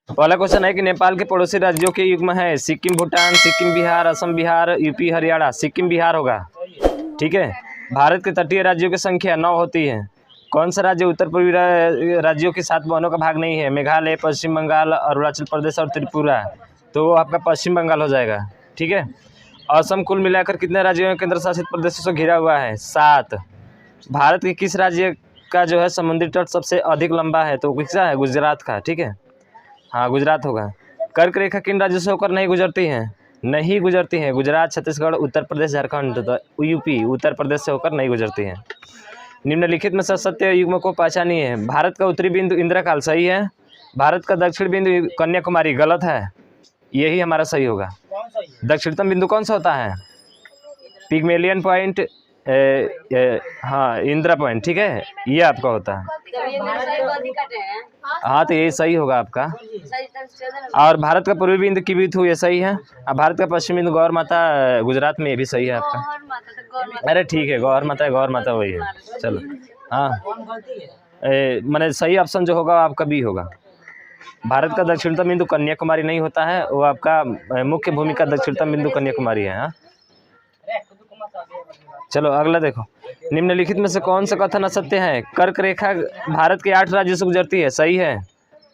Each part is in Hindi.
पहला क्वेश्चन है कि नेपाल के पड़ोसी राज्यों के युग्म है सिक्किम, भूटान, सिक्किम, बिहार, असम, बिहार, यूपी, हरियाणा। सिक्किम बिहार होगा। ठीक है। भारत के तटीय राज्यों की संख्या 9 होती है। कौन सा राज्य उत्तर पूर्वी राज्यों के 7 वनों का भाग नहीं है? मेघालय, पश्चिम बंगाल, अरुणाचल प्रदेश और त्रिपुरा। तो वो आपका पश्चिम बंगाल हो जाएगा। ठीक है। असम कुल मिलाकर कितने राज्यों में केंद्र शासित प्रदेशों से घिरा हुआ है? 7। भारत के किस राज्य का जो है समुद्री तट सबसे अधिक लंबा है? तो किसका है? गुजरात का। ठीक है। हाँ, गुजरात होगा। कर्क रेखा किन राज्यों से होकर नहीं गुजरती है? नहीं गुजरती है। गुजरात, छत्तीसगढ़, उत्तर प्रदेश, झारखंड, यूपी, उत्तर प्रदेश से होकर नहीं गुजरती है। निम्नलिखित में से सत्य युग्म को पहचानिए। भारत का उत्तरी बिंदु इंद्रकाल सही है। भारत का दक्षिण बिंदु कन्याकुमारी गलत है। यही हमारा सही होगा। दक्षिणतम बिंदु कौन सा होता है? पिग्मेलियन पॉइंट, हाँ इंदिरा पॉइंट। ठीक है, ये आपका होता है। हाँ, तो ये सही होगा आपका। और भारत का पूर्वी बिंदु किबिथु, ये सही है। और भारत का पश्चिमी बिंदु गौर माता गुजरात में, ये भी सही है आपका। अरे ठीक है, गौर माता वही है। चलो हाँ, मैंने सही ऑप्शन जो होगा आपका बी होगा। भारत का दक्षिणतम बिंदु कन्याकुमारी नहीं होता है, वो आपका मुख्य भूमि का दक्षिणतम बिंदु कन्याकुमारी है। हाँ, चलो अगला देखो। निम्नलिखित में से कौन सा कथन असत्य है? कर्क रेखा भारत के 8 राज्यों से गुजरती है। सही है।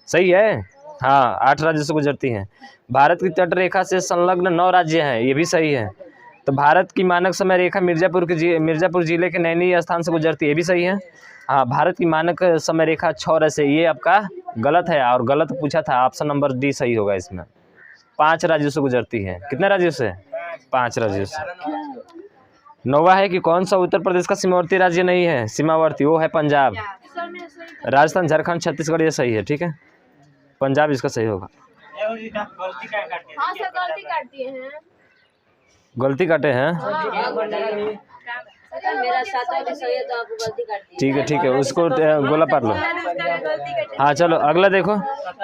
सही है। हाँ, 8 राज्यों से गुजरती है। भारत की तट रेखा से संलग्न 9 राज्य हैं। ये भी सही है। तो भारत की मानक समय रेखा मिर्जापुर जिले के नैनी स्थान से गुजरती है। ये भी सही है। हाँ, भारत की मानक समय रेखा 6 से, ये आपका गलत है और गलत पूछा था। ऑप्शन नंबर डी सही होगा इसमें। 5 राज्यों से गुजरती है। कितने राज्यों से? 5 राज्यों से। नौवा है कि कौन सा उत्तर प्रदेश का सीमावर्ती राज्य नहीं है? सीमावर्ती, वो है पंजाब। राजस्थान, झारखंड, छत्तीसगढ़, ये सही है। ठीक है, पंजाब इसका सही होगा। गलती काटे हैं। ठीक है, उसको गोला पार लो। हाँ चलो अगला देखो।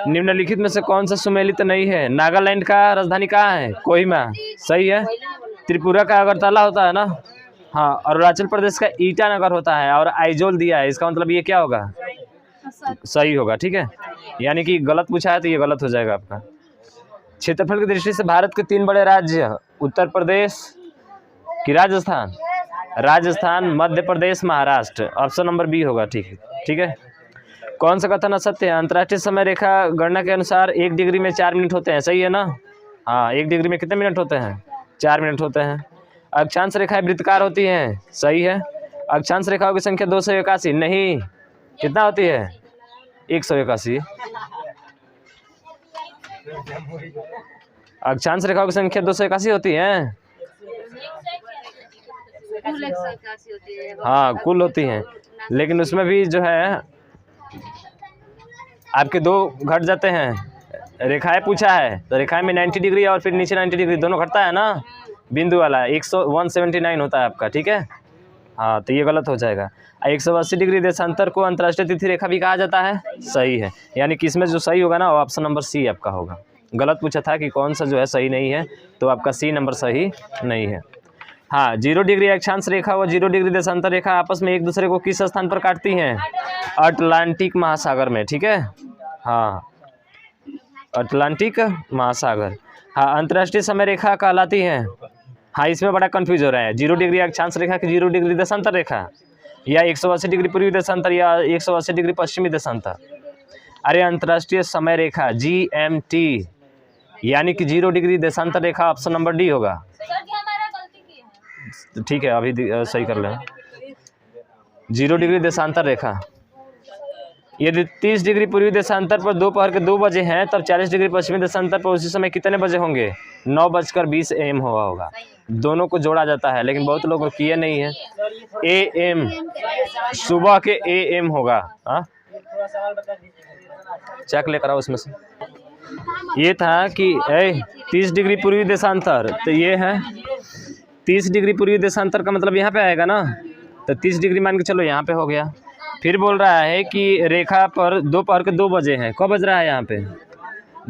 निम्नलिखित में से कौन सा सुमेलित नहीं है? नागालैंड का राजधानी कहाँ है? कोहिमा। सही है। त्रिपुरा का अगरतला होता है ना। हाँ, अरुणाचल प्रदेश का ईटानगर होता है और आइजोल दिया है। इसका मतलब ये क्या होगा? सही होगा। ठीक है, यानी कि गलत पूछा है तो ये गलत हो जाएगा आपका। क्षेत्रफल की दृष्टि से भारत के 3 बड़े राज्य, उत्तर प्रदेश कि Rajasthan, Madhya Pradesh, Maharashtra. Option number B होगा। ठीक है। कौन सा कथन असत्य है? अंतर्राष्ट्रीय समय रेखा गणना के अनुसार 1 डिग्री में 4 मिनट होते हैं। सही है ना? हाँ, 1 डिग्री में कितने मिनट होते हैं? 4 मिनट होते हैं। अक्षांश रेखाएं वृत्तकार होती हैं। सही है। अक्षांश रेखाओं की संख्या 281 नहीं, कितना होती है? 181। अक्षांश रेखाओं की संख्या 281 होती है। हाँ, कुल होती हैं, लेकिन उसमें भी जो है आपके 2 घट जाते हैं। रेखाएं पूछा है तो रेखाएं में 90 डिग्री और फिर नीचे 90 डिग्री दोनों घटता है ना। बिंदु वाला 179 होता है आपका। ठीक है। हाँ, तो ये गलत हो जाएगा। 180 डिग्री देशांतर को अंतर्राष्ट्रीय तिथि रेखा भी कहा जाता है। सही है। यानी कि इसमें जो सही होगा ना वो ऑप्शन नंबर सी आपका होगा। गलत पूछा था कि कौन सा जो है सही नहीं है, तो आपका सी नंबर सही नहीं है। हाँ, 0 डिग्री अक्षांश रेखा व 0 डिग्री देशांतर रेखा आपस में एक दूसरे को किस स्थान पर काटती हैं? अटलांटिक महासागर में। ठीक है। हाँ, अटलांटिक महासागर। हाँ, अंतर्राष्ट्रीय समय रेखा कहलाती है। हाँ, इसमें बड़ा कंफ्यूज हो रहा है। 0 डिग्री अक्षांश रेखा की 0 डिग्री देशांतर रेखा, या 180 डिग्री पूर्वी देशांतर, या 180 डिग्री पश्चिमी देशांतर। अरे अंतर्राष्ट्रीय समय रेखा GMT, यानी कि 0 डिग्री देशांतर रेखा। ऑप्शन नंबर डी होगा। ठीक है, अभी सही कर लें। 0 डिग्री देशांतर रेखा यदि 30 डिग्री पूर्वी देशांतर पर दोपहर के 2 बजे हैं, तब 40 डिग्री पश्चिमी देशांतर पर उसी समय कितने बजे होंगे? 9:20 AM हुआ होगा। दोनों को जोड़ा जाता है, लेकिन बहुत लोग किए नहीं है। AM, सुबह के AM होगा। हाँ, चेक लेकर आओ उसमें से। ये था कि 30 डिग्री पूर्वी देशांतर, तो ये है 30 डिग्री पूर्वी देशांतर का मतलब यहाँ पे आएगा ना। तो 30 डिग्री मान के चलो यहाँ पे हो गया। फिर बोल रहा है कि रेखा पर दोपहर के 2 बजे हैं। कब बज रहा है? यहाँ पे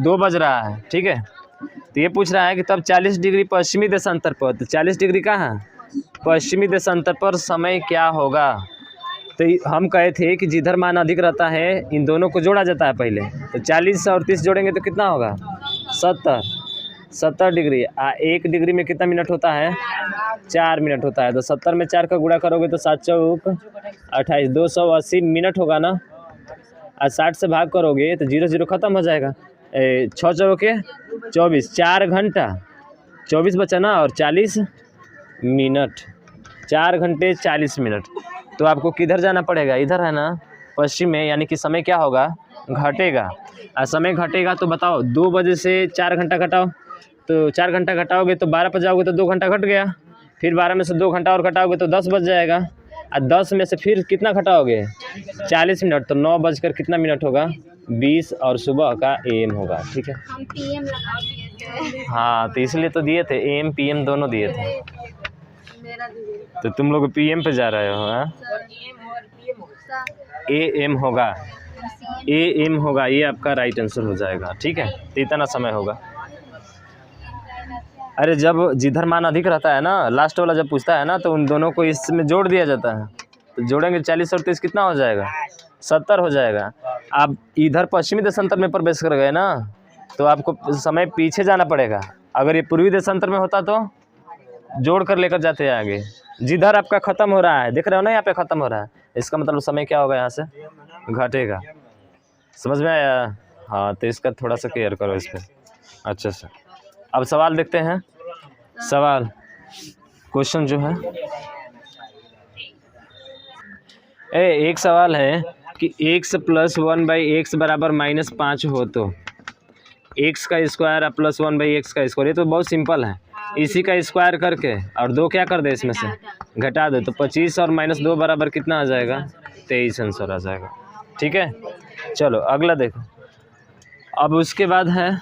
2 बज रहा है। ठीक है, तो ये पूछ रहा है कि तब 40 डिग्री पश्चिमी देशांतर पर, तो 40 डिग्री कहाँ? पश्चिमी देशांतर पर समय क्या होगा? तो हम कहे थे कि जिधर मान अधिक रहता है इन दोनों को जोड़ा जाता है पहले। तो 40 और 30 जोड़ेंगे तो कितना होगा 70 डिग्री। 1 डिग्री में कितना मिनट होता है 4 मिनट होता है। तो 70 में 4 का गुणा करोगे तो 7 चौक 28 280 मिनट होगा ना। और 60 से भाग करोगे तो 0 0 खत्म हो जाएगा। 6 चौके 24 4 घंटा 24 बचा ना और 40 मिनट 4 घंटे 40 मिनट। तो आपको किधर जाना पड़ेगा इधर है ना पश्चिम में, यानी कि समय क्या होगा घटेगा। और समय घटेगा तो बताओ 2 बजे से 4 घंटा घटाओ तो 4 घंटा घटाओगे तो 12 पर जाओगे तो 2 घंटा घट गया। फिर 12 में से 2 घंटा और घटाओगे तो 10 बज जाएगा। और 10 में से फिर कितना घटाओगे 40 मिनट तो 9 बजकर कितना मिनट होगा 20 और सुबह का AM होगा। ठीक है हम PM लगा दिए थे। हाँ तो इसलिए तो दिए थे AM PM दोनों दिए थे। मेरा भी तो तुम लोग PM पे जा रहे हो। हाँ AM होगा AM होगा, ये आपका राइट आंसर हो जाएगा। ठीक है तो इतना समय होगा। अरे जब जिधर मान अधिक रहता है ना लास्ट वाला जब पूछता है ना तो उन दोनों को इसमें जोड़ दिया जाता है। तो जोड़ेंगे 40 और 30 कितना हो जाएगा 70 हो जाएगा। आप इधर पश्चिमी देशांतर में प्रवेश कर गए ना तो आपको समय पीछे जाना पड़ेगा। अगर ये पूर्वी देशांतर में होता तो जोड़ कर लेकर जाते हैं आगे। जिधर आपका ख़त्म हो रहा है देख रहे हो ना यहाँ पे ख़त्म हो रहा है, इसका मतलब समय क्या होगा यहाँ से घटेगा। समझ में आया। हाँ तो इसका थोड़ा सा केयर करो इस पर अच्छा से। अब सवाल देखते हैं। सवाल क्वेश्चन जो है एक सवाल है कि x + 1/x बराबर -5 हो तो x का स्क्वायर प्लस 1/x का स्क्वायर। ये तो बहुत सिंपल है। इसी का स्क्वायर करके और 2 क्या कर दे इसमें से घटा दो तो 25 और -2 बराबर कितना आ जाएगा 23 आंसर आ जाएगा। ठीक है चलो अगला देखो। अब उसके बाद है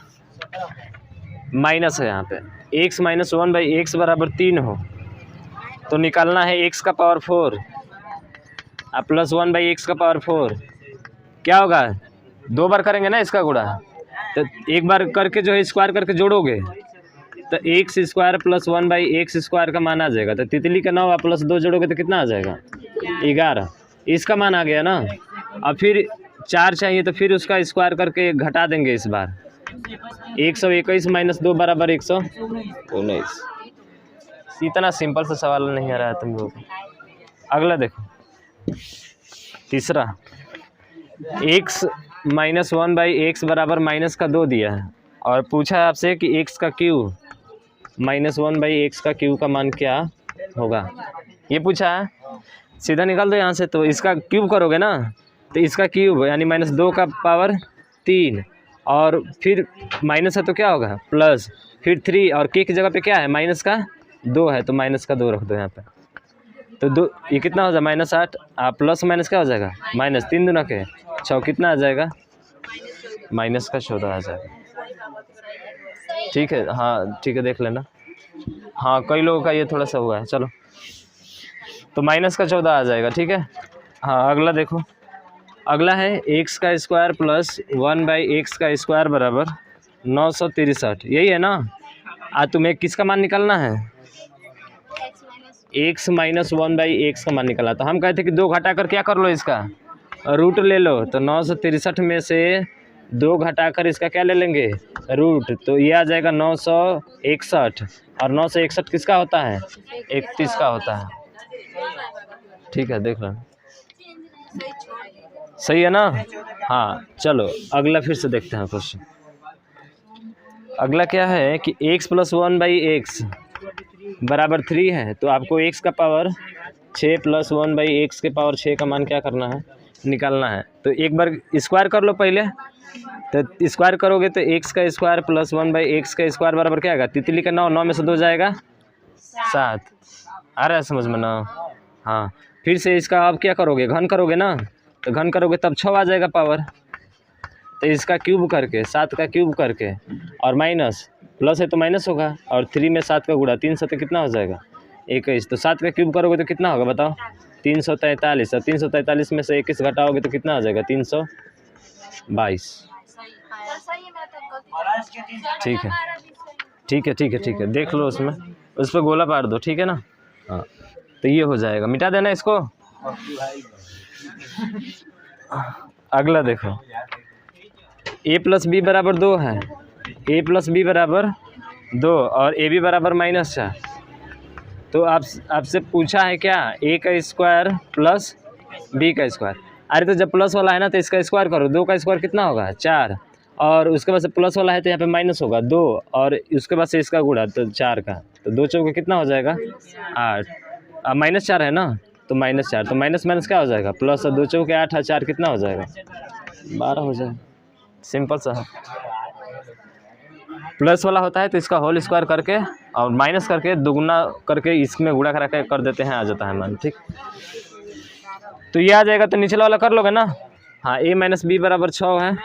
माइनस है यहाँ पे x - 1/x बराबर 3 हो तो निकालना है x का पावर 4 प्लस 1/x का पावर 4। क्या होगा 2 बार करेंगे ना इसका गुणा तो एक बार करके जो है स्क्वायर करके जोड़ोगे तो x square plus 1/x square का मान आ जाएगा। तो तितली का 9 प्लस 2 जोड़ोगे तो कितना आ जाएगा 11। इसका मान आ गया ना। अब फिर 4 चाहिए तो फिर उसका स्क्वायर करके घटा देंगे इस बार 121 - 2 बराबर 119। इतना सिंपल सा सवाल नहीं आ रहा है तुम लोगों को। अगला देखो तीसरा x - 1/x बराबर -2 दिया है और पूछा है आपसे कि x का क्यूब -1/x का क्यूब का मान क्या होगा। ये पूछा है सीधा निकाल दो यहाँ से। तो इसका क्यूब करोगे ना तो इसका क्यूब यानी -2 का पावर 3 और फिर माइनस है तो क्या होगा प्लस फिर 3 और k की जगह पे क्या है -2 है तो -2 रख दो यहाँ पे। तो 2 ये कितना हो जाएगा -8 प्लस माइनस क्या हो जाएगा -3 दूना के 6 कितना आ जाएगा -14 आ जाएगा। ठीक है हाँ ठीक है देख लेना। हाँ कई लोगों का ये थोड़ा सा हुआ है। चलो तो -14 आ जाएगा। ठीक है हाँ अगला देखो। अगला है x का स्क्वायर प्लस 1/x का स्क्वायर बराबर 963। यही है ना। तुम्हें किसका मान निकालना है x - 1/x का मान निकाला। तो हम कहते कि 2 घटा कर क्या कर लो इसका रूट ले लो। तो 963 में से 2 घटाकर इसका क्या ले लेंगे रूट। तो ये आ जाएगा 961 और 961 किसका होता है 31 का होता है। ठीक है देख लो सही है ना। हाँ चलो अगला फिर से देखते हैं क्वेश्चन। अगला क्या है कि x + 1/x बराबर 3 है तो आपको x का पावर 6 प्लस 1/x के पावर 6 का मान क्या करना है निकालना है। तो एक बार स्क्वायर कर लो पहले। तो स्क्वायर करोगे तो x का स्क्वायर प्लस 1/x का स्क्वायर बराबर क्या आएगा तितली का 9 में से 2 जाएगा 7 आ रहा है समझ में ना। हाँ फिर से इसका अब क्या करोगे घन करोगे ना तो घन करोगे तब 6 आ जाएगा पावर। तो इसका क्यूब करके 7 का क्यूब करके और माइनस प्लस है तो माइनस होगा और 3 में 7 का गुणा 3 7 कितना हो जाएगा 21। तो 7 का क्यूब करोगे तो कितना होगा बताओ 343 और 343 में से 21 घटाओगे तो कितना आ जाएगा 322। ठीक है ठीक है ठीक है ठीक है देख लो उसमें उस पर गोला पार दो। ठीक है ना। हाँ तो ये हो जाएगा मिटा देना इसको। अगला देखो, a प्लस बी बराबर 2 है, a प्लस बी बराबर 2 और a b बराबर -4। तो आपसे पूछा है क्या, a का स्क्वायर प्लस b का स्क्वायर। अरे तो जब प्लस वाला है ना तो इसका स्क्वायर करो, 2 का स्क्वायर कितना होगा 4, और उसके बाद से प्लस वाला है तो यहाँ पे माइनस होगा 2, और उसके बाद से इसका गुणा तो 4 का, तो 2 चौके कितना हो जाएगा 8, अब -4 है ना तो -4, तो माइनस माइनस क्या हो जाएगा प्लस, और 2 चौके 8 और 4 कितना हो जाएगा 12 हो जाएगा। सिंपल सा है। प्लस वाला होता है तो इसका होल स्क्वायर करके और माइनस करके दुगुना करके इसमें गुणा करा के कर देते हैं, आ जाता है मान। ठीक, तो ये आ जाएगा, तो निचला वाला कर लोगे ना। हाँ, a माइनस बी बराबर 6 है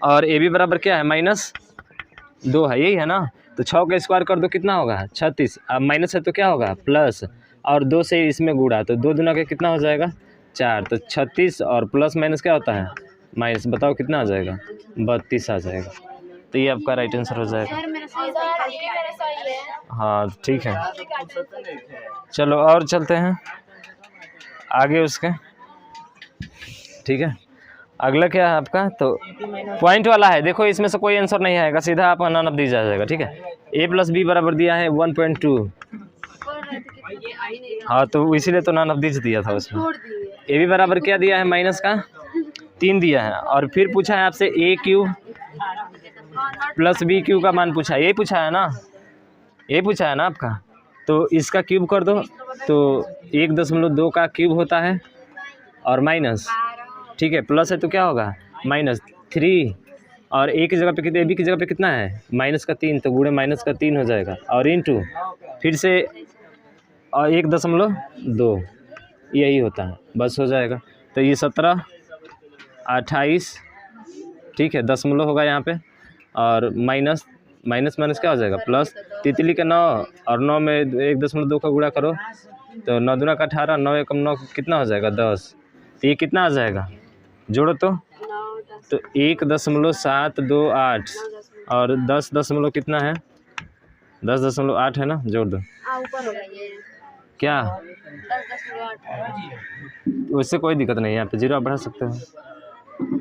और ए बी बराबर क्या है -2 है, यही है ना। तो 6 का स्क्वायर कर दो कितना होगा 36, अब माइनस है तो क्या होगा प्लस, और 2 से इसमें गुणा तो 2 दूना के कितना हो जाएगा 4, तो 36 और प्लस माइनस क्या होता है माइनस, बताओ कितना आ जाएगा 32 आ जाएगा। तो ये आपका राइट आंसर हो जाएगा। सर मेरा सही है। हाँ ठीक है, चलो और चलते हैं आगे उसके। ठीक है, अगला क्या है आपका, तो पॉइंट वाला है। देखो इसमें से कोई आंसर नहीं आएगा, सीधा आपका नॉन दी जाएगा। ठीक है, a प्लस बी बराबर दिया है 1.2। हाँ तो इसीलिए तो नॉन दीज दिया था उसमें। ए बी बराबर क्या दिया है माइनस का 3 दिया है, और फिर पूछा है आपसे a cube plus B cube का मान पूछा है, यही पूछा है ना, ये पूछा है ना आपका। तो इसका क्यूब कर दो, तो 1.2 का क्यूब होता है और माइनस, ठीक है, प्लस है तो क्या होगा -3, और a की जगह पे कितने, b की जगह पे कितना है -3, तो गुणे -3 हो जाएगा, और इंटू फिर से और 1.2 यही होता है, बस हो जाएगा। तो ये 17 28, ठीक है, दशमलव होगा यहाँ पे, और माइनस माइनस क्या हो जाएगा प्लस, तितली का 9 और 9 में 1.2 का गुणा करो तो 9 दूना का 18, 9 एकम 9 कितना हो जाएगा 10, तो ये कितना आ जाएगा जोड़ो तो 1.728 और 10 कितना है 10.8 है ना, जोड़ दो। ऊपर होगा ये क्या 10.8। उससे कोई दिक्कत नहीं है, यहाँ पे जीरो आप बढ़ा सकते हो।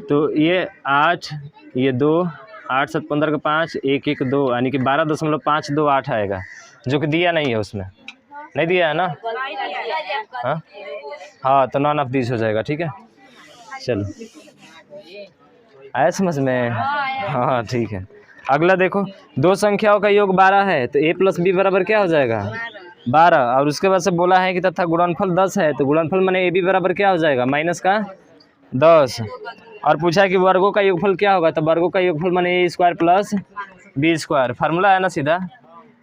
तो ये 8, ये 2, 8 7 15 का 5, 1 1 2, यानी कि 12.528 आएगा, जो कि दिया नहीं है उसमें, नहीं दिया है ना। हाँ हाँ, तो नॉन ऑफ दिस हो जाएगा। ठीक है, चलो आया समझ में। हाँ ठीक है, अगला देखो, दो संख्याओं का योग 12 है, तो a प्लस बी बराबर क्या हो जाएगा 12, और उसके बाद से बोला है कि तथा गुणनफल 10 है, तो गुणनफल माने ए बी बराबर क्या हो जाएगा -10, और पूछा है कि वर्गों का योगफल क्या होगा, तो वर्गों का योगफल माने a square plus B square, formula है ना सीधा,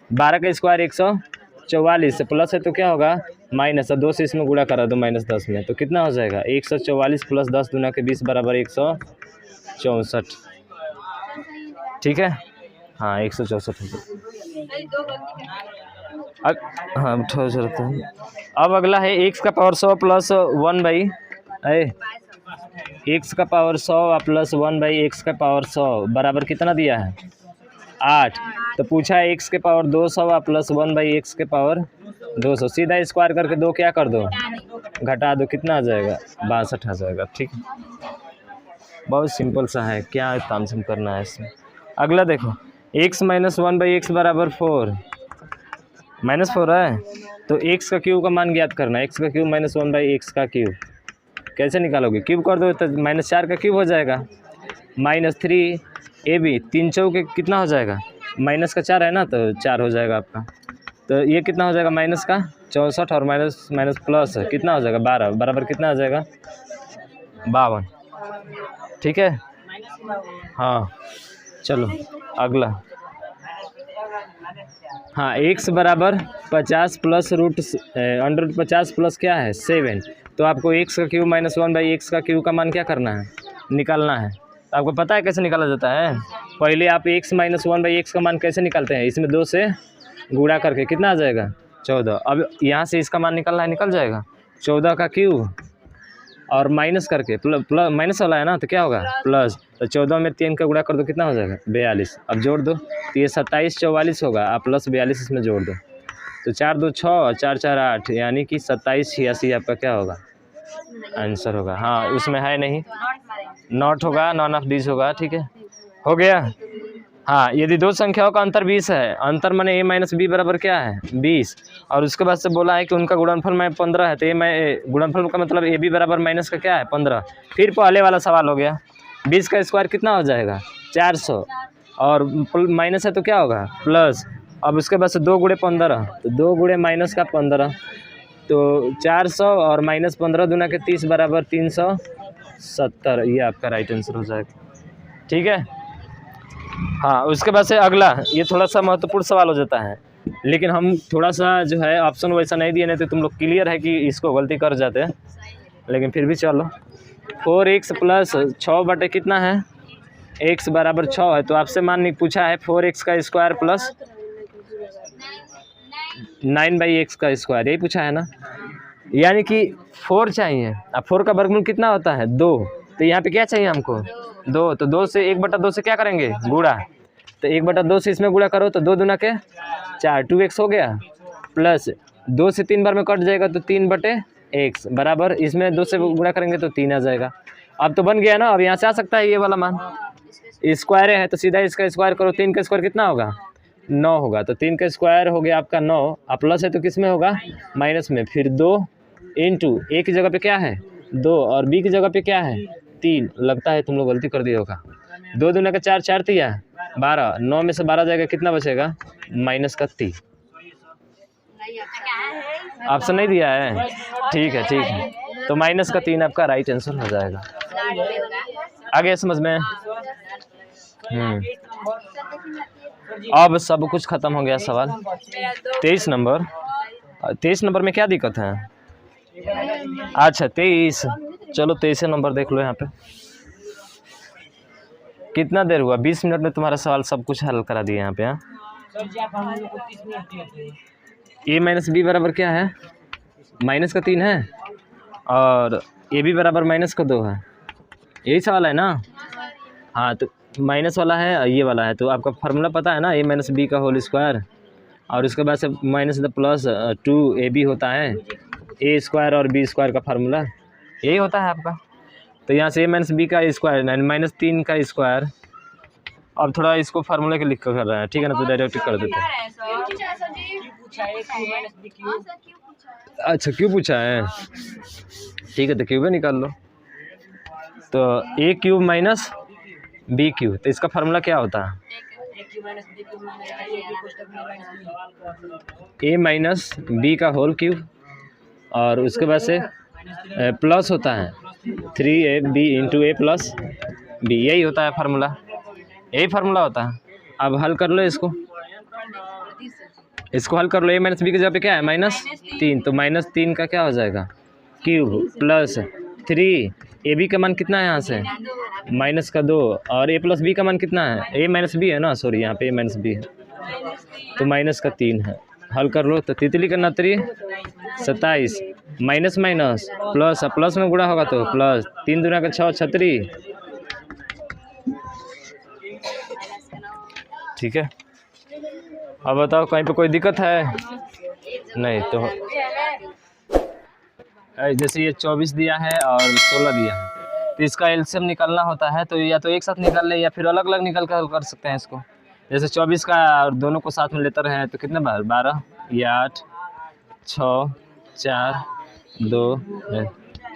12 का स्क्वायर 144, प्लस है तो क्या होगा माइनस, और 2 से इसमें गुणा करा दो -10 में, तो कितना हो जाएगा 144 प्लस 10 दूना के 20 बराबर 164। ठीक है, हाँ 164 हो गया। हाँ उठो जरूरत है। अब अगला है x का पावर 100 प्लस 1 x का पावर 100 प्लस 1/x का पावर 100 बराबर कितना दिया है 8। तो पूछा है x के पावर 200 प्लस 1/x के पावर 200, सीधा स्क्वायर करके 2 क्या कर दो घटा दो, कितना आ जाएगा 62 आ जाएगा। ठीक है, बहुत सिंपल सा है, क्या तामझाम करना है इसमें। अगला देखो, x माइनस 1/x बराबर 4, -4 है, तो x का क्यूब का मान ज्ञात करना है, x का क्यूब माइनस 1/x का क्यूब कैसे निकालोगे, क्यूब कर दो तो -4 का क्यूब हो जाएगा, -3 AB 3 चौके कितना हो जाएगा माइनस का 4 है ना, तो 4 हो जाएगा आपका। तो ये कितना हो जाएगा माइनस का 64 और माइनस माइनस प्लस कितना हो जाएगा 12 बराबर कितना हो जाएगा 52। ठीक है, हाँ चलो अगला, हाँ x बराबर 50 प्लस √50 प्लस क्या है 7, तो आपको x का क्यूब माइनस 1/x का क्यूब का मान क्या करना है निकालना है। तो आपको पता है कैसे निकाला जाता है, पहले आप x माइनस 1/x का मान कैसे निकालते हैं, इसमें 2 से गुणा करके कितना आ जाएगा 14। अब यहाँ से इसका मान निकालना है, निकल जाएगा 14 का क्यूब और माइनस करके माइनस वाला है ना, तो क्या होगा प्लस, तो 14 में 3 का गुणा कर दो कितना हो जाएगा 42, अब जोड़ दो तो ये 27 44 होगा, आप प्लस 42 इसमें जोड़ दो, तो 4 2 6 4 4 8, यानी कि 27 86 आपका क्या होगा आंसर होगा, हाँ उसमें है नहीं, नॉट होगा, नॉन ऑफ दिस होगा। ठीक है, हो गया। हाँ, यदि दो संख्याओं का अंतर 20 है, अंतर माने a माइनस बी बराबर क्या है 20, और उसके बाद से बोला है कि उनका गुणनफल में 15 है, तो गुणनफल का मतलब ए बी बराबर माइनस का क्या है 15। फिर पहले वाला सवाल हो गया, 20 का स्क्वायर कितना हो जाएगा 400, और माइनस है तो क्या होगा प्लस। अब उसके बाद से 2 गुणे 15, तो 2 गुणे माइनस का 15, तो 400 और माइनस 15 दूना के 30 बराबर 370, ये आपका राइट आंसर हो जाएगा। ठीक है, हाँ उसके बाद से अगला, ये थोड़ा सा महत्वपूर्ण सवाल हो जाता है, लेकिन हम थोड़ा सा जो है ऑप्शन वैसा नहीं दिए, नहीं तो तुम लोग क्लियर है कि इसको गलती कर जाते हैं, लेकिन फिर भी चलो। 4x प्लस 6 बटे कितना है x बराबर 6 है, तो आपसे मान पूछा है 4x का स्क्वायर प्लस 9/x का स्क्वायर, यही पूछा है ना, यानी कि 4 चाहिए। अब 4 का वर्गमूल कितना होता है 2, तो यहाँ पे क्या चाहिए हमको 2, तो 2 से 1/2 से क्या करेंगे गुणा, तो 1/2 से इसमें गुणा करो तो 2 दूना के 4, 2x हो गया, प्लस 2 से 3 बार में कट जाएगा तो 3/x बराबर, इसमें 2 से गुणा करेंगे तो 3 आ जाएगा। अब तो बन गया ना, अब यहाँ से आ सकता है ये वाला मान, स्क्वायर है तो सीधा इसका स्क्वायर करो, 3 का स्क्वायर कितना होगा 9 होगा, तो 3 का स्क्वायर हो गया आपका 9, अब प्लस है तो किस में होगा माइनस में, फिर 2 इंटू ए की जगह पे क्या है 2 और बी की जगह पे क्या है 3, लगता है तुम लोग गलती कर दिए होगा, 2 दूना का 4, 4 तिया 12, 9 में से 12 जाएगा कितना बचेगा माइनस का 3। ऑप्शन नहीं दिया है, ठीक है ठीक है, तो माइनस का 3 आपका राइट आंसर हो जाएगा। आगे समझ में, अब सब कुछ खत्म हो गया सवाल। 23 नंबर में क्या दिक्कत है, अच्छा 23, चलो 23 नंबर देख लो। यहाँ पे कितना देर हुआ 20 मिनट में तुम्हारा सवाल सब कुछ हल करा दिया यहाँ पे। हाँ, a माइनस बी बराबर क्या है माइनस का 3 है, और ए बी बराबर माइनस का 2 है, यही सवाल है ना। हाँ, तो माइनस वाला है ये वाला है, तो आपका फार्मूला पता है ना, a माइनस बी का होल स्क्वायर, और उसके बाद से माइनस द प्लस 2ab होता है, a स्क्वायर और b स्क्वायर का फार्मूला यही होता है आपका। तो यहाँ से a माइनस बी का स्क्वायर माइनस 3 का स्क्वायर, अब थोड़ा इसको फार्मूला के लिख कर रहा है, ठीक है ना, तो डायरेक्ट कर देते हैं। अच्छा क्यों पूछा है, ठीक है, तो क्यूब निकाल लो, तो a cube minus B cube, तो इसका फार्मूला क्या होता है a माइनस बी का होल क्यूब, और उसके बाद से प्लस होता है 3ab into a plus b, यही होता है फार्मूला, यही फार्मूला होता है। अब हल कर लो इसको हल कर लो, a माइनस बी की जगह पे क्या है -3, तो -3 का क्या हो जाएगा क्यूब प्लस 3ab का मान कितना है यहाँ से माइनस का 2, और a प्लस बी का मान कितना है a माइनस बी है ना, सॉरी यहाँ पे a माइनस बी है, तो माइनस का 3 है। हल कर लो, तो तितली का 3 27, माइनस माइनस प्लस, प्लस में गुणा होगा तो प्लस, 3 दूना का 6 36, ठीक है। अब बताओ कहीं पे कोई दिक्कत है नहीं, तो जैसे ये 24 दिया है और 16 दिया है, तो इसका एलसीएम निकालना होता है, तो या तो एक साथ निकाल ले या फिर अलग अलग निकाल कर सकते हैं इसको। जैसे 24 का और दोनों को साथ में लेते रहे तो कितने बार 12 या 8 6 4 2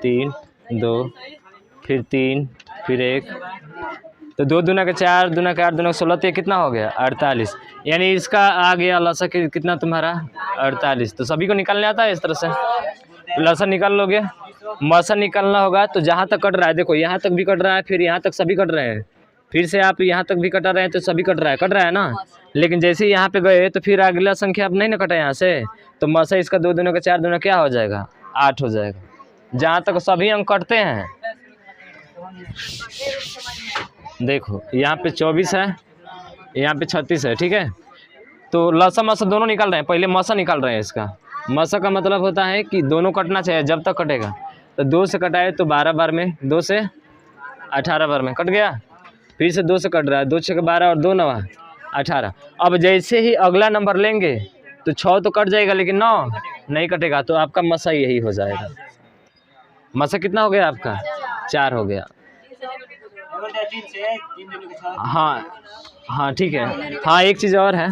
3 2 फिर 3 फिर 1, तो 2 दूना का 4 दूना का 8 दूना का 16, तो कितना हो गया 48, यानी इसका आ गया लसा कितना तुम्हारा 48। तो सभी को निकालने आता है इस तरह से, लसा निकाल लोगे, मसा निकालना होगा, तो जहाँ तक कट रहा है देखो यहाँ तक भी कट रहा है, फिर यहाँ तक सभी कट रहे हैं, फिर से आप यहाँ तक भी कटा रहे हैं तो सभी कट रहा है ना, लेकिन जैसे ही यहाँ पे गए तो फिर अगला संख्या अब नहीं ना कटा यहाँ से, तो मसा इसका 2 दूना का 4 दूना क्या हो जाएगा 8 हो जाएगा, जहाँ तक सभी अंक कटते हैं। देखो यहाँ पे 24 है, यहाँ पे 36 है, ठीक है, तो लसा मसा दोनों निकाल रहे हैं, पहले मसा निकाल रहे हैं। इसका मसा का मतलब होता है कि दोनों कटना चाहिए जब तक कटेगा, तो 2 से कटाए तो 12 बार में, 2 से 18 बार में कट गया, फिर से 2 से कट रहा है, 2 6 12 और 2 9 18। अब जैसे ही अगला नंबर लेंगे तो 6 तो कट जाएगा लेकिन 9 नहीं कटेगा, तो आपका मसा यही हो जाएगा। मसा कितना हो गया आपका? 4 हो गया। हाँ हाँ ठीक है। हाँ एक चीज़ और है,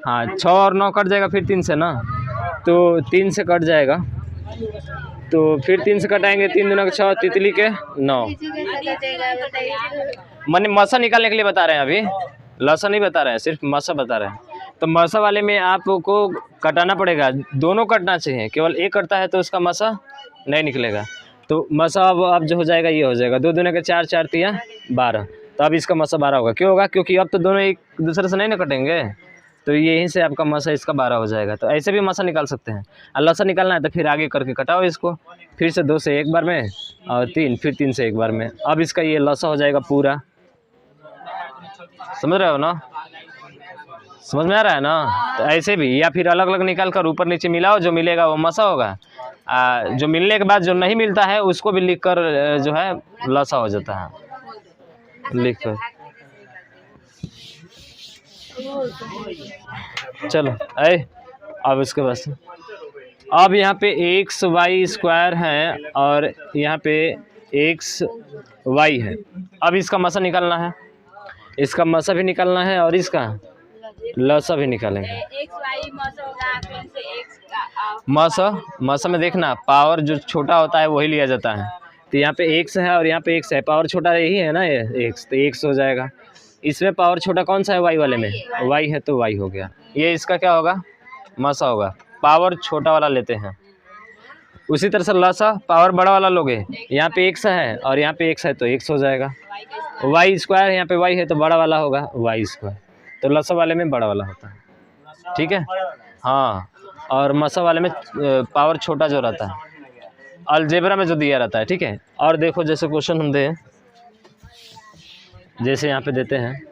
हाँ 6 और 9 कट जाएगा फिर 3 से ना, तो 3 से कट जाएगा, तो फिर 3 से कटाएंगे, 3 दूना 6, तितली के 9। मैंने मसा निकालने के लिए बता रहे हैं, अभी लसा नहीं बता रहे हैं, सिर्फ मसा बता रहे हैं। तो मसा वाले में आपको कटाना पड़ेगा, दोनों कटना चाहिए, केवल एक कटता है तो उसका मसा नहीं निकलेगा। तो मसा अब जो हो जाएगा ये हो जाएगा, 2 दूना के 4, 4 तिया 12, तो अब इसका मसा 12 होगा। क्यों होगा? क्योंकि अब तो दोनों एक दूसरे से नहीं ना कटेंगे, तो यहीं से आपका मसा इसका 12 हो जाएगा। तो ऐसे भी मसा निकाल सकते हैं। और लसा निकालना है तो फिर आगे करके कटाओ इसको, फिर से 2 से एक बार में और 3, फिर 3 से एक बार में। अब इसका ये लसा हो जाएगा पूरा। समझ रहे हो ना? समझ में आ रहा है ना? तो ऐसे भी, या फिर अलग अलग निकाल कर ऊपर नीचे मिलाओ, जो मिलेगा वो मसा होगा। जो मिलने के बाद जो नहीं मिलता है उसको भी लिख कर जो है लसा हो जाता है, लिख कर। चलो अब इसके बाद से अब यहाँ पे एक्स वाई स्क्वायर है और यहाँ पे एक्स वाई है। अब इसका मसा निकालना है, इसका मसा भी निकालना है और इसका लसा भी निकालेंगे। मसा में देखना पावर जो छोटा होता है वही लिया जाता है। तो यहाँ पे एक्स है और यहाँ पे एक्स है, पावर छोटा यही है ना, ये एक्स, तो एक्स हो जाएगा। इसमें पावर छोटा कौन सा है? वाई वाले में वाई है, तो वाई हो गया। ये इसका क्या होगा? मसा होगा। पावर छोटा वाला लेते हैं। उसी तरह से लसा पावर बड़ा वाला लोगे, यहाँ पे एक्स है और यहाँ पे एक्स है तो एक्स हो जाएगा। वाई स्क्वायर यहाँ पे वाई है तो बड़ा वाला होगा वाई स्क्वायर, तो लसा वाले में बड़ा वाला होता है। ठीक है, हाँ। और मसा वाले में पावर छोटा जो रहता है, अलजेब्रा में जो दिया रहता है। ठीक है, और देखो जैसे क्वेश्चन हम दें, जैसे यहाँ पे देते हैं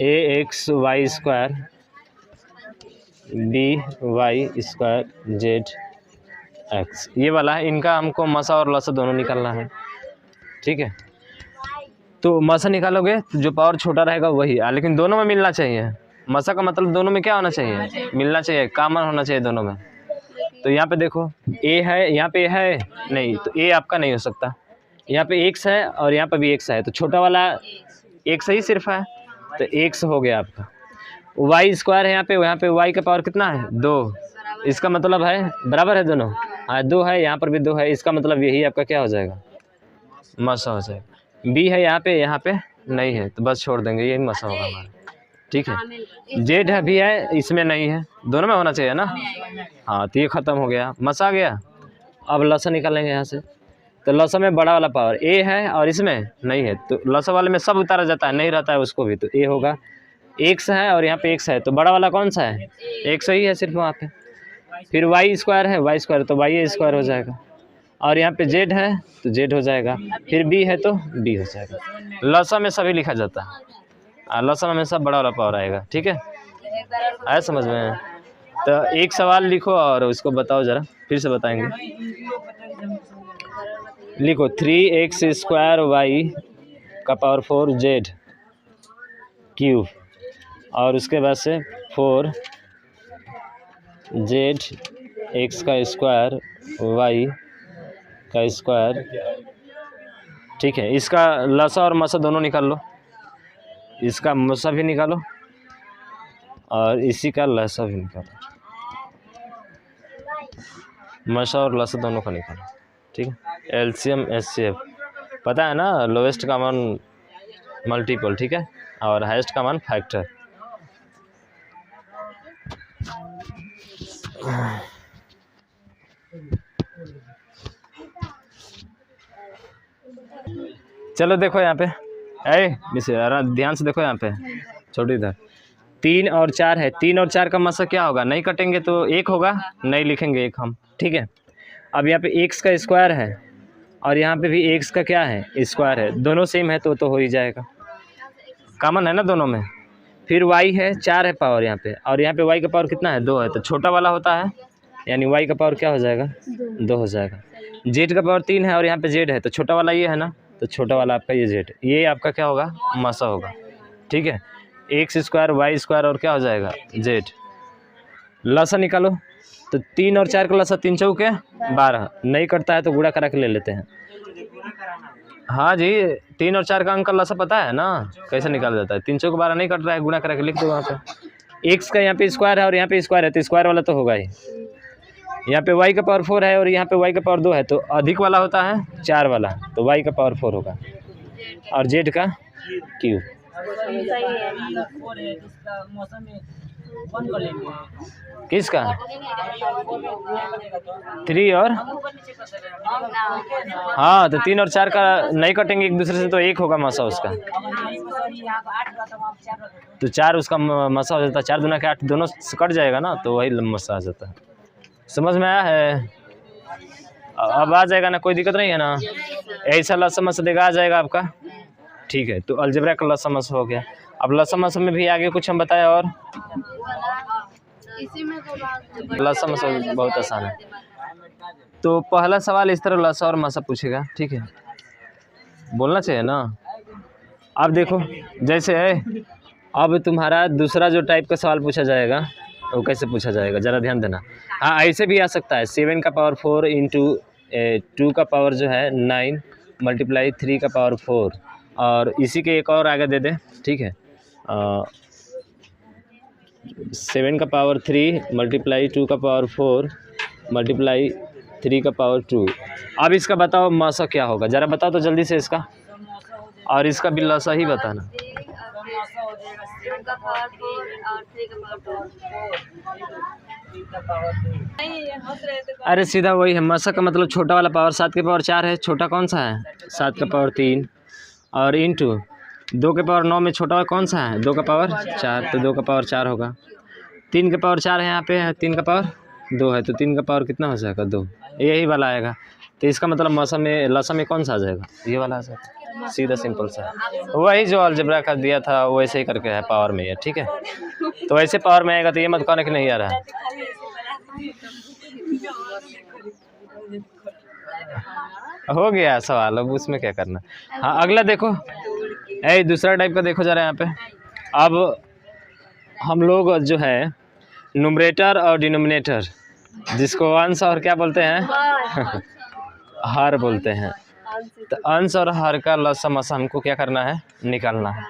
a x y square b y square z x, ये वाला है। इनका हमको मसा और लसा दोनों निकालना है। ठीक है, तो मसा निकालोगे तो जो पावर छोटा रहेगा वही, लेकिन दोनों में मिलना चाहिए। मसा का मतलब दोनों में क्या होना चाहिए? मिलना चाहिए, कॉमन होना चाहिए दोनों में। तो यहाँ पे देखो ए है, यहाँ पे है नहीं, तो ए आपका नहीं हो सकता। यहाँ पे एक्स है और यहाँ पे भी एक्स है, तो छोटा वाला एक्स ही सिर्फ है, तो एक्स हो गया आपका। वाई स्क्वायर है यहाँ पे वाई का पावर कितना है? 2, इसका मतलब है बराबर है दोनों, हाँ 2 है, यहाँ पर भी 2 है, इसका मतलब यही आपका क्या हो जाएगा? मसा हो जाएगा। बी है यहाँ पे नहीं है, तो बस छोड़ देंगे, यही मसा होगा हमारा। ठीक है, जेड है भी है, इसमें नहीं है, दोनों में होना चाहिए ना। हाँ, तो ये ख़त्म हो गया, मसा आ गया। अब लसा निकालेंगे यहाँ से, तो लसा में बड़ा वाला पावर ए है और इसमें नहीं है, तो लसा वाले में सब उतारा जाता है, नहीं रहता है उसको भी, तो ए होगा। एक्स है और यहाँ पे एक्स है, तो बड़ा वाला कौन सा है? एक्स ही है सिर्फ वहाँ पे। फिर वाई स्क्वायर है, वाई स्क्वायर तो वाई स्क्वायर हो जाएगा, और यहाँ पे जेड है तो जेड हो जाएगा, फिर बी है तो बी हो जाएगा। लसा में सभी लिखा जाता है, लसा में हमेशा बड़ा वाला पावर आएगा। ठीक है, आया समझ में? तो एक सवाल लिखो और उसको बताओ ज़रा, फिर से बताएंगे। लिखो 3x स्क्वायर वाई का पावर 4 जेड क्यूब, और उसके बाद से 4 जेड एक्स का स्क्वायर वाई का स्क्वायर। ठीक है, इसका लसा और मसा दोनों निकाल लो, इसका मसा भी निकालो और इसी का लसा भी निकालो, मसा और लसा दोनों का निकालो। ठीक है, एलसीएम एचसीएफ पता है ना, लोएस्ट कॉमन मल्टीपल। ठीक है, और हाईएस्ट कॉमन फैक्टर। चलो देखो यहाँ पे, ध्यान से देखो यहाँ पे, छोटी इधर 3 और 4 है, 3 और 4 का मसा क्या होगा? नहीं कटेंगे तो 1 होगा, नहीं लिखेंगे 1 हम। ठीक है, अब यहाँ पे x का स्क्वायर है और यहाँ पे भी x का क्या है? स्क्वायर है, दोनों सेम है तो हो ही जाएगा, कॉमन है ना दोनों में। फिर y है, 4 है पावर यहाँ पे, और यहाँ पे y का पावर कितना है? 2 है, तो छोटा वाला होता है, यानी y का पावर क्या हो जाएगा? 2 हो जाएगा। z का पावर 3 है और यहाँ पे z है, तो छोटा वाला ये है ना, तो छोटा वाला आपका ये z, ये आपका क्या होगा? मसा होगा। ठीक है, एक्स स्क्वायर वाई स्क्वायर और क्या हो जाएगा? z। लसा निकालो, तो 3 और 4 का लसा 3 चौके 12, नहीं कटता है तो गुणा करा के ले लेते हैं। हाँ जी, 3 और 4 का अंक का लसा पता है ना कैसे निकाल जाता है। 3 चौके 12 नहीं कट रहा है, गुणा करा के लिख दो वहाँ पे। एक्स का यहाँ पे स्क्वायर है और यहाँ पे स्क्वायर है तो स्क्वायर वाला तो होगा ही। यहाँ पे y का पावर 4 है और यहाँ पे y का पावर 2 है तो अधिक वाला होता है 4 वाला, तो y का पावर 4 होगा और z का क्यूब। किसका 3 और हाँ, तो 3 और 4 का नहीं कटेंगे एक दूसरे से तो 1 होगा मसा उसका, तो 4 उसका मसा हो जाता है। 4 दूना के 8 दोनों से कट जाएगा ना, तो वही मसा आ जाता है। समझ में आया है? अब आ जाएगा ना, कोई दिक्कत नहीं है ना। ऐसा लसमस देगा आ जाएगा आपका, ठीक है। तो अलजेब्रा का लसमस हो गया। अब लसमस में भी आगे कुछ हम बताए और लसमस बहुत आसान है। तो पहला सवाल इस तरह लसा और मसा पूछेगा, ठीक है, बोलना चाहिए ना। अब देखो जैसे है, अब तुम्हारा दूसरा जो टाइप का सवाल पूछा जाएगा वो कैसे पूछा जाएगा ज़रा ध्यान देना। हाँ, ऐसे भी आ सकता है 7 का पावर 4 इंटू 2 का पावर जो है 9 मल्टीप्लाई 3 का पावर 4, और इसी के एक और आगे दे दे, ठीक है। 7 का पावर 3 मल्टीप्लाई 2 का पावर 4 मल्टीप्लाई 3 का पावर 2। अब इसका बताओ मसा क्या होगा, ज़रा बताओ तो जल्दी से इसका, और इसका भी लसा ही बताना। अरे सीधा वही है, मसा का मतलब छोटा वाला पावर 7 के पावर 4 है, छोटा कौन सा है 7 का पावर 3, और इंटू 2 के पावर 9 में छोटा कौन सा है 2 का पावर 4, तो 2 का पावर 4 होगा। 3 के पावर 4 है यहाँ पे, 3 का पावर 2 है, तो 3 का पावर कितना हो जाएगा 2, यही वाला आएगा। तो इसका मतलब मसा में लसा में कौन सा आ जाएगा, ये वाला आ जाएगा, सीधा सिंपल सा। वही जो अलजेब्रा का दिया था वैसे ही करके है पावर में, ये ठीक है। तो ऐसे पावर में आएगा तो ये मत कहना कि नहीं आ रहा है। हो गया सवाल, अब उसमें क्या करना। हाँ, अगला देखो, दूसरा टाइप का देखो जरा यहाँ पे। अब हम लोग जो है नुमरेटर और डिनोमिनेटर, जिसको अंश और क्या बोलते हैं हर बोलते हैं, तो अंश और हर का लसा मसा हमको क्या करना है, निकालना है।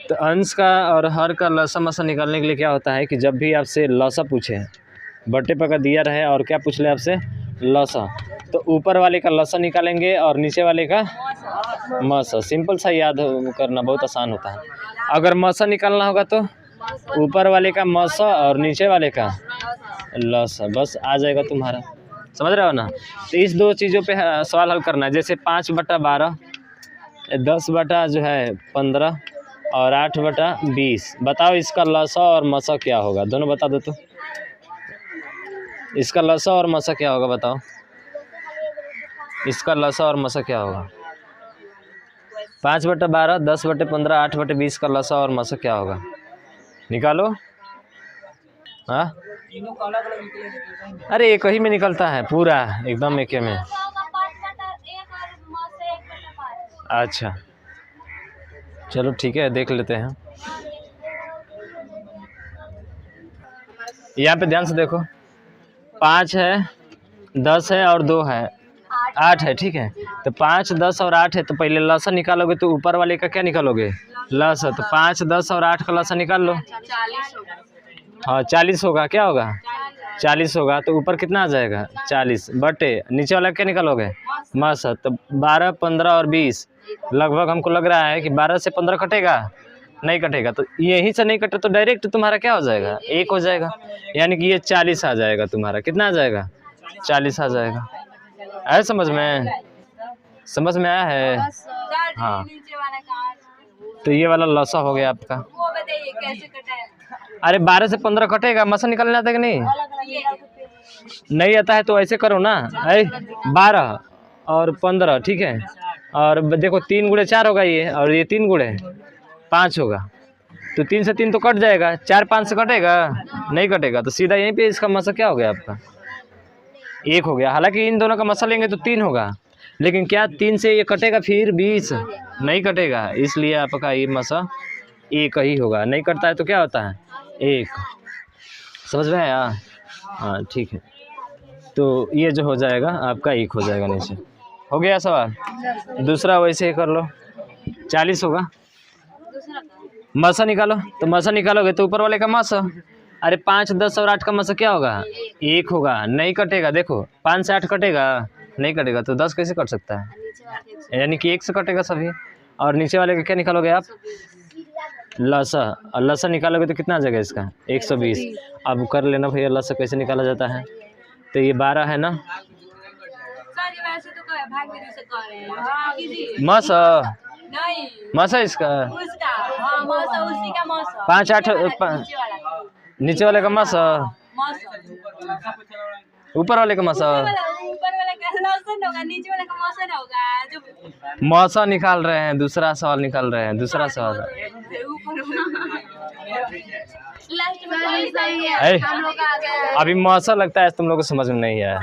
तो अंश का और हर का लसा मसा निकालने के लिए क्या होता है कि जब भी आपसे लसा पूछे, बट्टे पर का दिया रहे और क्या पूछ ले आपसे लसा, तो ऊपर वाले का लसा निकालेंगे और नीचे वाले का मसा। सिंपल सा याद करना, बहुत आसान होता है। अगर मसा निकालना होगा तो ऊपर वाले का मसा और नीचे वाले का लसा, बस आ जाएगा तुम्हारा। समझ रहे हो ना। तो इस दो चीज़ों पे सवाल हल करना है, जैसे 5/12, 10 जो है 15 और 8/20। बताओ इसका लसा और मसा क्या होगा, दोनों बता दो तो। इसका लसा और मसा क्या होगा बताओ, इसका लसा और मसा क्या होगा। 5/12, 10/15, 8/20 का लसा और मसा क्या होगा, निकालो। हाँ, अरे एक ही में निकलता है पूरा, एकदम एक में। अच्छा चलो ठीक है, देख लेते हैं। यहाँ पे ध्यान से देखो, 5 है, 10 है और 2 है, 8 है, ठीक है। तो 5, 10 और 8 है, तो पहले लसा निकालोगे तो ऊपर वाले का क्या निकालोगे, लसा। तो 5, 10 और 8 का लसा निकाल लो। हाँ 40 होगा, क्या होगा 40 होगा। तो ऊपर कितना आ जाएगा 40 बटे नीचे वाला क्या निकालोगे मसा। तो 12, 15 और 20, लगभग हमको लग रहा है कि 12 से 15 कटेगा, नहीं कटेगा। तो यहीं से नहीं कटे तो डायरेक्ट तुम्हारा क्या हो जाएगा 1 हो जाएगा, यानी कि ये 40 आ जाएगा तुम्हारा। कितना आ जाएगा 40 आ जाएगा। आया समझ में, समझ में आया है। हाँ, तो ये वाला लसा हो गया आपका। अरे 12 से 15 कटेगा, मसा निकालना आता है कि नहीं, नहीं आता है तो ऐसे करो ना, 12 और 15, ठीक है। और देखो 3 गुणे 4 होगा ये, और ये 3 गुणे 5 होगा। तो 3 से 3 तो कट जाएगा, 4 5 से कटेगा, नहीं कटेगा। तो सीधा यहीं पे इसका मसा क्या हो गया आपका 1 हो गया। हालांकि इन दोनों का मसा लेंगे तो 3 होगा, लेकिन क्या 3 से ये कटेगा फिर 20 नहीं कटेगा, इसलिए आपका ये मसा 1 ही होगा। नहीं कटता है तो क्या होता है 1। समझ में आया। हाँ ठीक है, तो ये जो हो जाएगा आपका 1 हो जाएगा नीचे। हो गया सवाल। दूसरा वैसे ही कर लो, 40 होगा। मसा निकालो, तो मसा निकालोगे तो ऊपर वाले का मसा, अरे 5, 10 और 8 का मसा क्या होगा? 1 होगा, नहीं कटेगा। देखो 5 से 8 कटेगा, नहीं कटेगा, तो 10 कैसे कट सकता है? यानी कि 1 से कटेगा सभी। और नीचे वाले का क्या निकालोगे आप? लसा, और लसा निकालोगे तो कितना आ जाएगा इसका? 120। अब कर लेना भैया लसा कैसे निकाला जाता है। तो ये 12 है ना, मसा नहीं मसा इसका उसका, हाँ मौसा उसी का मौसा। 5, 8 नीचे वाले का मसा, मौसा ऊपर वाले का मसा। ऊपर वाला का लहसुन होगा, नीचे वाला का मौसा होगा। जो मौसा निकाल रहे हैं, दूसरा सवाल निकाल रहे हैं, दूसरा सवाल। लास्ट में सही है, ऐ, हम लोग आ गए। अभी मौसा लगता है तुम लोग को समझ में नहीं आया।